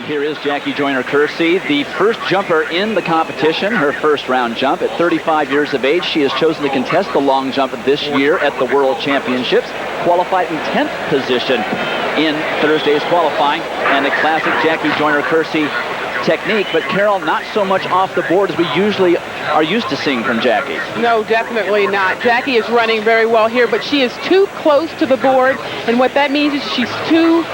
And here is Jackie Joyner-Kersee, the first jumper in the competition, her first round jump. At 35 years of age, she has chosen to contest the long jump this year at the World Championships. Qualified in 10th position in Thursday's qualifying, and the classic Jackie Joyner-Kersee technique. But Carol, not so much off the board as we usually are used to seeing from Jackie. No, definitely not. Jackie is running very well here, but she is too close to the board, and what that means is she's too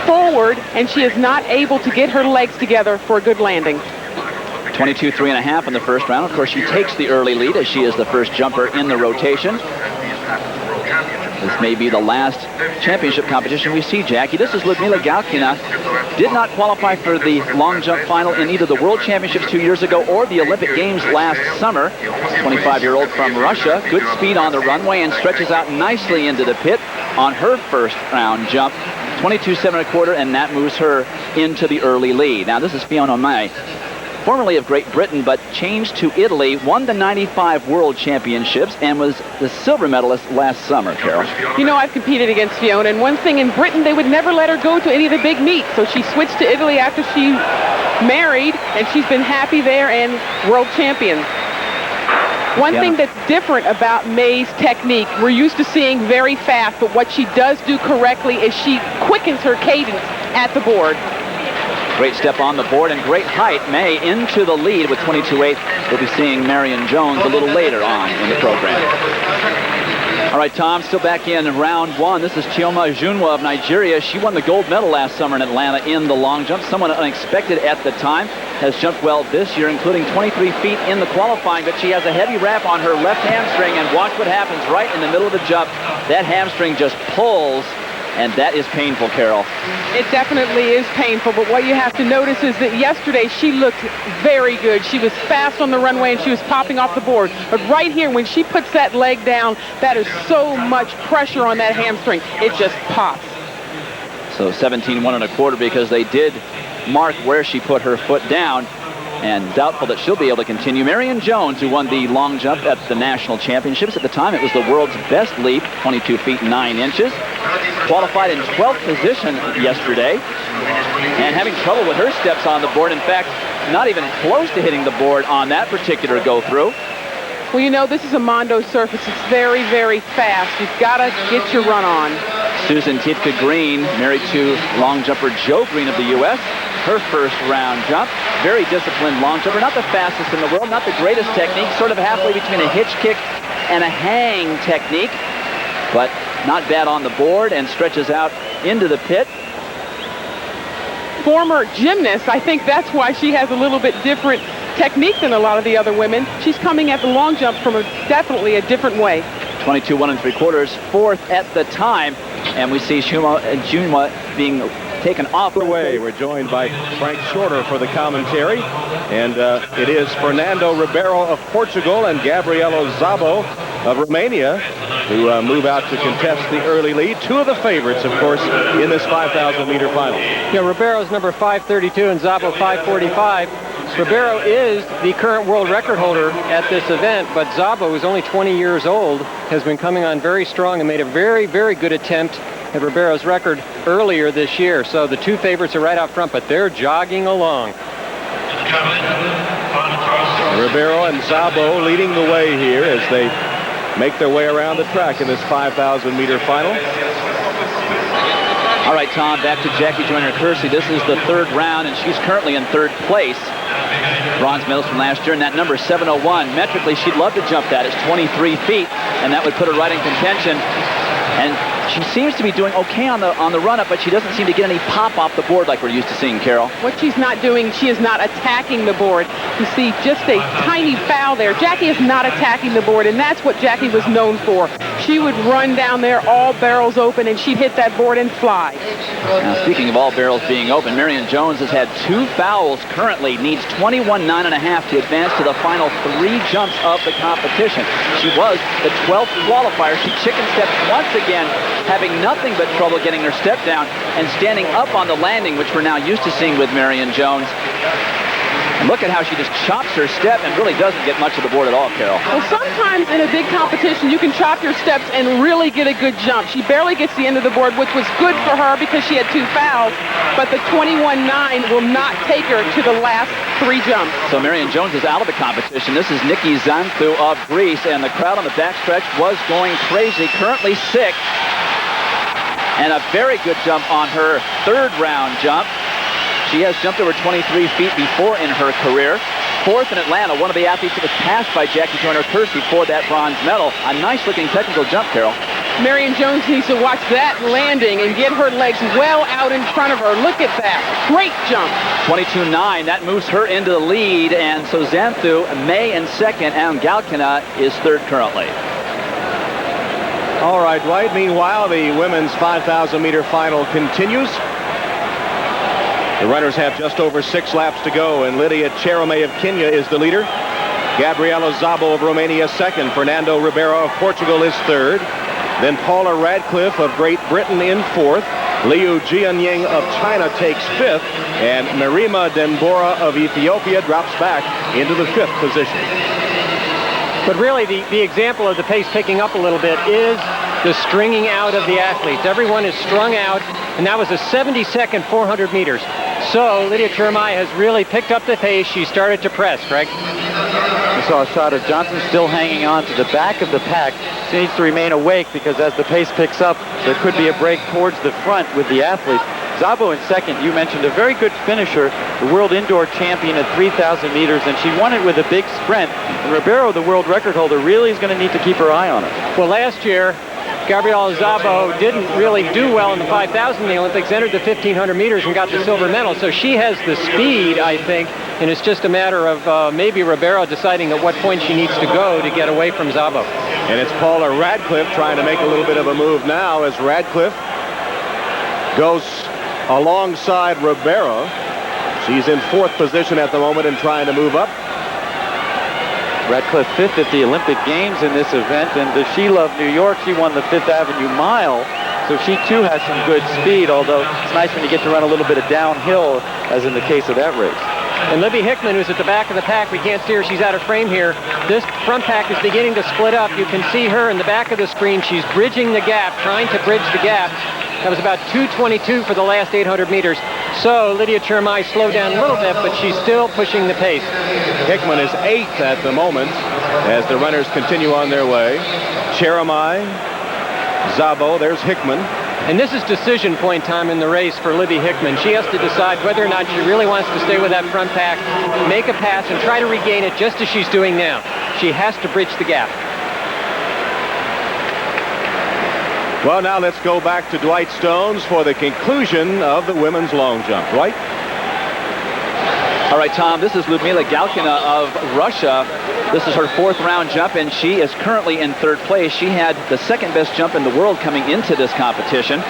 forward, and she is not able to get her legs together for a good landing. 22.3½ in the first round. Of course, she takes the early lead as she is the first jumper in the rotation. This may be the last championship competition we see Jackie. This is Ludmila Galkina. Did not qualify for the long jump final in either the World Championships 2 years ago or the Olympic Games last summer. 25-year-old from Russia. Good speed on the runway and stretches out nicely into the pit on her first round jump. 22.7¼ and that moves her into the early lead. Now this is Fiona May, formerly of Great Britain, but changed to Italy, won the 95 World Championships, and was the silver medalist last summer, Carol. You know, I've competed against Fiona, and one thing in Britain, they would never let her go to any of the big meets, so she switched to Italy after she married, and she's been happy there and world champion. One thing that's different about May's technique, we're used to seeing very fast, but what she does do correctly is she quickens her cadence at the board. Great step on the board and great height. May into the lead with 22.8. We'll be seeing Marion Jones a little later on in the program. All right, Tom, still back in round one. This is Chioma Junwa of Nigeria. She won the gold medal last summer in Atlanta in the long jump. Someone unexpected at the time. Has jumped well this year, including 23 feet in the qualifying, but she has a heavy wrap on her left hamstring, and watch what happens right in the middle of the jump. That hamstring just pulls, and that is painful, Carol. It definitely is painful, but what you have to notice is that yesterday she looked very good. She was fast on the runway and she was popping off the board. But right here, when she puts that leg down, that is so much pressure on that hamstring. It just pops. So 17.1¼ because they did mark where she put her foot down, and doubtful that she'll be able to continue. Marion Jones, who won the long jump at the national championships. At the time, it was the world's best leap, 22 feet 9 inches. Qualified in 12th position yesterday, and having trouble with her steps on the board. In fact, not even close to hitting the board on that particular go-through. Well, you know, this is a Mondo surface. It's very, very fast. You've got to get your run on. Susan Tietke Green, married to long jumper Joe Green of the U.S., her first round jump. Very disciplined long jumper, not the fastest in the world, not the greatest technique, sort of halfway between a hitch kick and a hang technique, but not bad on the board and stretches out into the pit. Former gymnast, I think that's why she has a little bit different technique than a lot of the other women. She's coming at the long jump from definitely a different way. 22.1¾ fourth at the time, and we see Junwa being taken off the way. We're joined by Frank Shorter for the commentary, and it is Fernando Ribeiro of Portugal and Gabriela Szabo of Romania who move out to contest the early lead. Two of the favorites, of course, in this 5,000-meter final. Yeah, Ribeiro's number 532 and Szabo 545. Ribeiro is the current world record holder at this event, but Szabo, who's only 20 years old, has been coming on very strong and made a very, very good attempt at Ribeiro's record earlier this year. So the two favorites are right out front, but they're jogging along. Ribeiro and Szabo leading the way here as they make their way around the track in this 5,000-meter final. All right, Tom, back to Jackie Joyner-Kersee. This is the third round, and she's currently in third place. Bronze medals from last year, and that number is 7:01. Metrically, she'd love to jump that. It's 23 feet, and that would put her right in contention. And she seems to be doing okay on the run-up, but she doesn't seem to get any pop off the board like we're used to seeing, Carol. What she's not doing, she is not attacking the board. You see just a tiny foul there. Jackie is not attacking the board, and that's what Jackie was known for. She would run down there, all barrels open, and she'd hit that board and fly. Now, speaking of all barrels being open, Marion Jones has had 2 fouls currently, needs 21.9½ to advance to the final 3 jumps of the competition. She was the 12th qualifier. She chicken stepped once again, having nothing but trouble getting her step down and standing up on the landing, which we're now used to seeing with Marion Jones. And look at how she just chops her step and really doesn't get much of the board at all, Carol. Well, sometimes in a big competition, you can chop your steps and really get a good jump. She barely gets the end of the board, which was good for her because she had 2 fouls, but the 21.9 will not take her to the last 3 jumps. So Marion Jones is out of the competition. This is Nikki Xanthou of Greece, and the crowd on the backstretch was going crazy. Currently 6th, and a very good jump on her 3rd round jump. She has jumped over 23 feet before in her career. 4th in Atlanta, one of the athletes that was passed by Jackie Joyner-Kersee for that bronze medal. A nice-looking technical jump, Carol. Marion Jones needs to watch that landing and get her legs well out in front of her. Look at that. Great jump. 22.9. That moves her into the lead, and so Xanthou, May in 2nd, and Galkina is 3rd currently. All right, Dwight. Meanwhile, the women's 5,000-meter final continues. The runners have just over 6 laps to go, and Lydia Cheromey of Kenya is the leader. Gabriela Szabo of Romania 2nd. Fernando Ribeiro of Portugal is 3rd. Then Paula Radcliffe of Great Britain in 4th. Liu Jianying of China takes 5th. And Marima Dembora of Ethiopia drops back into the 5th position. But really, the example of the pace picking up a little bit is the stringing out of the athletes. Everyone is strung out, and that was a 70-second 400 meters. So Lydia Cheromey has really picked up the pace. She started to press, Craig. We saw a shot of Johnson still hanging on to the back of the pack. She needs to remain awake because as the pace picks up, there could be a break towards the front with the athletes. Szabo in 2nd, you mentioned a very good finisher, the world indoor champion at 3,000 meters, and she won it with a big sprint. And Ribeiro, the world record holder, really is going to need to keep her eye on it. Well, last year, Gabriela Szabo didn't really do well in the 5,000 in the Olympics, entered the 1,500 meters and got the silver medal. So she has the speed, I think, and it's just a matter of maybe Ribeiro deciding at what point she needs to go to get away from Szabo. And it's Paula Radcliffe trying to make a little bit of a move now as Radcliffe goes alongside Ribeiro. She's in 4th position at the moment and trying to move up. Radcliffe 5th at the Olympic Games in this event, and does she love New York? She won the 5th Avenue Mile, so she too has some good speed, although it's nice when you get to run a little bit of downhill, as in the case of that race. And Libby Hickman, who's at the back of the pack, we can't see her, she's out of frame here. This front pack is beginning to split up. You can see her in the back of the screen. She's bridging the gap, trying to bridge the gap. That was about 2:22 for the last 800 meters. So Lydia Cheromey slowed down a little bit, but she's still pushing the pace. Hickman is 8th at the moment as the runners continue on their way. Cheromey, Szabo, there's Hickman. And this is decision point time in the race for Libby Hickman. She has to decide whether or not she really wants to stay with that front pack, make a pass, and try to regain it just as she's doing now. She has to bridge the gap. Well, now let's go back to Dwight Stones for the conclusion of the women's long jump. Dwight? All right, Tom, this is Ludmila Galkina of Russia. This is her 4th round jump, and she is currently in 3rd place. She had the 2nd best jump in the world coming into this competition,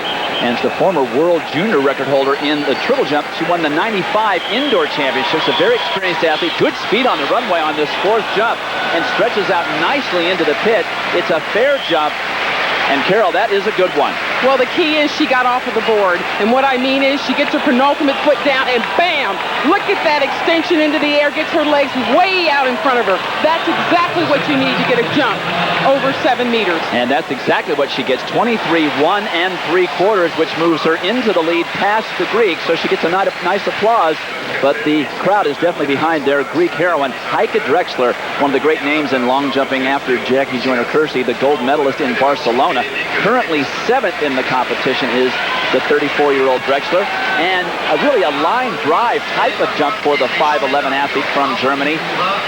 and is the former world junior record holder in the triple jump. She won the 95 indoor championships, a very experienced athlete, good speed on the runway on this 4th jump, and stretches out nicely into the pit. It's a fair jump. And Carol, that is a good one. Well, the key is she got off of the board. And what I mean is she gets her penultimate foot down and bam! Look at that extension into the air, gets her legs way out in front of her. That's exactly what you need to get a jump over 7 meters. And that's exactly what she gets, 23 1 3/4, which moves her into the lead past the Greek. So she gets a nice applause, but the crowd is definitely behind their Greek heroine, Heike Drexler, one of the great names in long jumping after Jackie Joyner-Kersee, the gold medalist in Barcelona. Currently 7th in the competition is the 34-year-old Drexler, and really a line drive type of jump for the 5'11 athlete from Germany,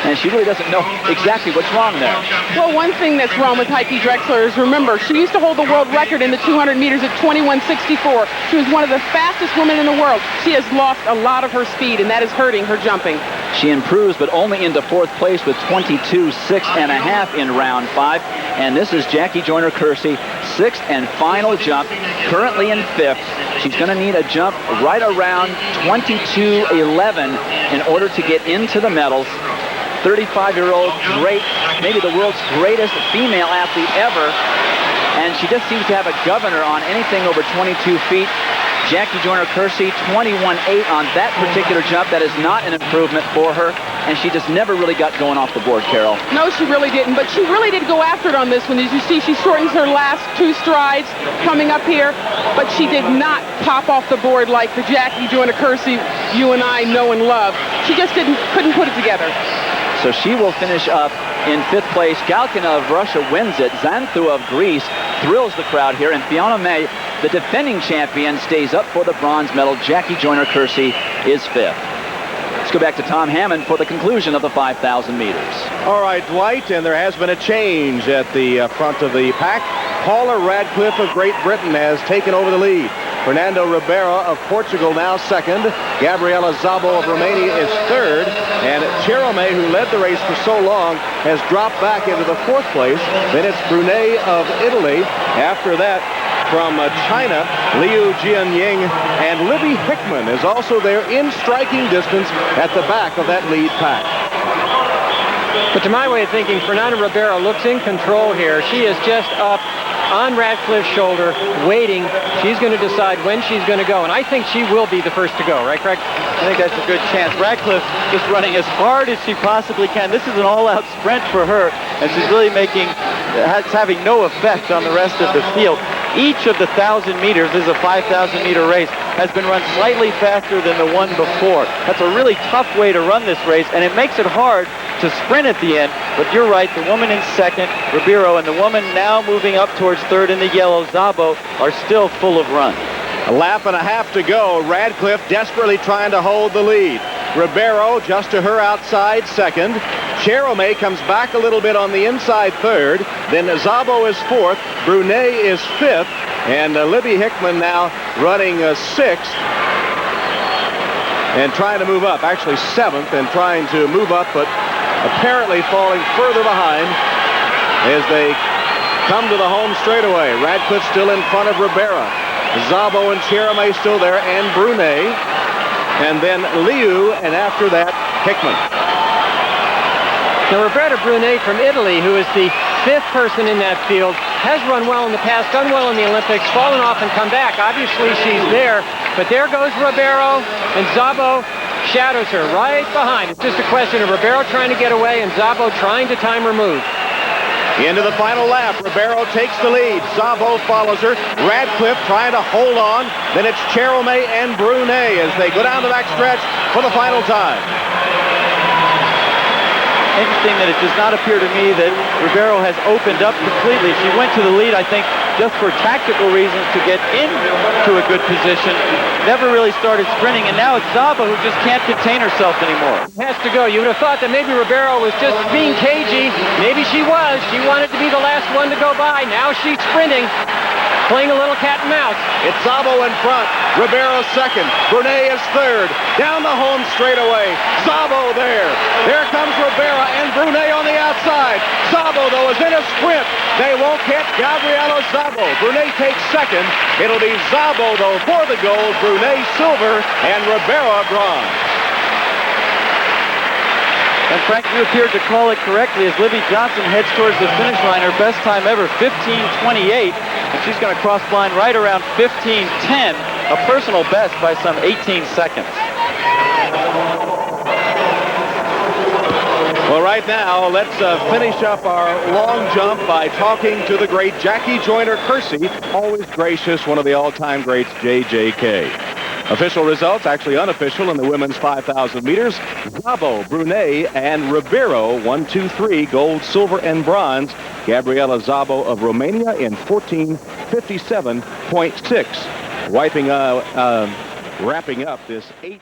and she really doesn't know exactly what's wrong there. Well, one thing that's wrong with Heike Drexler is, remember, she used to hold the world record in the 200 meters at 21:64. She was one of the fastest women in the world. She has lost a lot of her speed, and that is hurting her jumping. She improves, but only into 4th place with 22.6½ in round 5. And this is Jackie Joyner-Kersee, 6th and final jump, currently in 5th. She's going to need a jump right around 22.11 in order to get into the medals. 35-year-old, great, maybe the world's greatest female athlete ever. And she just seems to have a governor on anything over 22 feet. Jackie Joyner-Kersee, 21.8 on that particular jump. That is not an improvement for her, and she just never really got going off the board, Carol. No, she really didn't, but she really did go after it on this one. As you see, she shortens her last 2 strides coming up here, but she did not pop off the board like the Jackie Joyner-Kersee you and I know and love. She just couldn't put it together. So she will finish up in 5th place. Galkina of Russia wins it. Xanthu of Greece thrills the crowd here, and Fiona May, the defending champion, stays up for the bronze medal. Jackie Joyner-Kersee is 5th. Let's go back to Tom Hammond for the conclusion of the 5,000 meters. All right, Dwight, and there has been a change at the front of the pack. Paula Radcliffe of Great Britain has taken over the lead. Fernando Ribeiro of Portugal now 2nd. Gabriela Szabo of Romania is 3rd. And Cheromé, who led the race for so long, has dropped back into the 4th place. Then it's Brunet of Italy. After that, from China, Liu Jianying, and Libby Hickman is also there in striking distance at the back of that lead pack. But to my way of thinking, Fernanda Ribeiro looks in control here. She is just up on Radcliffe's shoulder, waiting. She's going to decide when she's going to go, and I think she will be the first to go, right, Craig? I think that's a good chance. Radcliffe just running as hard as she possibly can. This is an all-out sprint for her, and she's really having no effect on the rest of the field. Each of the 1,000 meters, this is a 5,000 meter race, has been run slightly faster than the one before. That's a really tough way to run this race, and it makes it hard to sprint at the end. But you're right, the woman in 2nd, Ribeiro, and the woman now moving up towards 3rd in the yellow, Szabo, are still full of run. A lap and a half to go. Radcliffe desperately trying to hold the lead. Ribeiro just to her outside 2nd. Cheromé comes back a little bit on the inside 3rd. Then Szabo is 4th. Brunet is 5th. And Libby Hickman now running 6th. And trying to move up. Actually 7th and trying to move up, but apparently falling further behind as they come to the home straightaway. Radcliffe still in front of Ribeiro. Szabo and Cheromé still there, and Brunet. And then Liu, and after that, Hickman. Now, Roberta Brunet from Italy, who is the 5th person in that field, has run well in the past, done well in the Olympics, fallen off and come back. Obviously, she's there, but there goes Ribeiro, and Szabo shadows her right behind. It's just a question of Ribeiro trying to get away and Szabo trying to time her move. Into the final lap, Ribeiro takes the lead. Szabo follows her. Radcliffe trying to hold on. Then it's Cheromé and Brunet as they go down the back stretch for the final time. Interesting that it does not appear to me that Ribeiro has opened up completely. She went to the lead, I think, just for tactical reasons to get into a good position. Never really started sprinting, and now it's Szabo who just can't contain herself anymore. Has to go. You would have thought that maybe Ribeiro was just being cagey. Maybe she was. She wanted to be the last one to go by. Now she's sprinting, playing a little cat and mouse. It's Szabo in front. Ribeiro 2nd. Brunet is 3rd. Down the home straightaway. Szabo there. There comes Ribeiro and Brunet on the outside. Szabo, though, is in a sprint. They won't catch Gabriela Szabo. Brunet takes 2nd. It'll be Szabo, though, for the gold. Brunet silver and Ribeiro bronze. And Frank, you appeared to call it correctly as Libby Johnson heads towards the finish line. Her best time ever, 15:28. And she's going to cross the line right around 15:10, a personal best by some 18 seconds. Well, right now, let's finish up our long jump by talking to the great Jackie Joyner-Kersee, always gracious, one of the all-time greats, JJK. Official results, actually unofficial, in the women's 5,000 meters. Szabo, Brunet, and Ribeiro, 1, 2, 3, gold, silver, and bronze. Gabriela Szabo of Romania in 14:57.6. Wrapping up this 8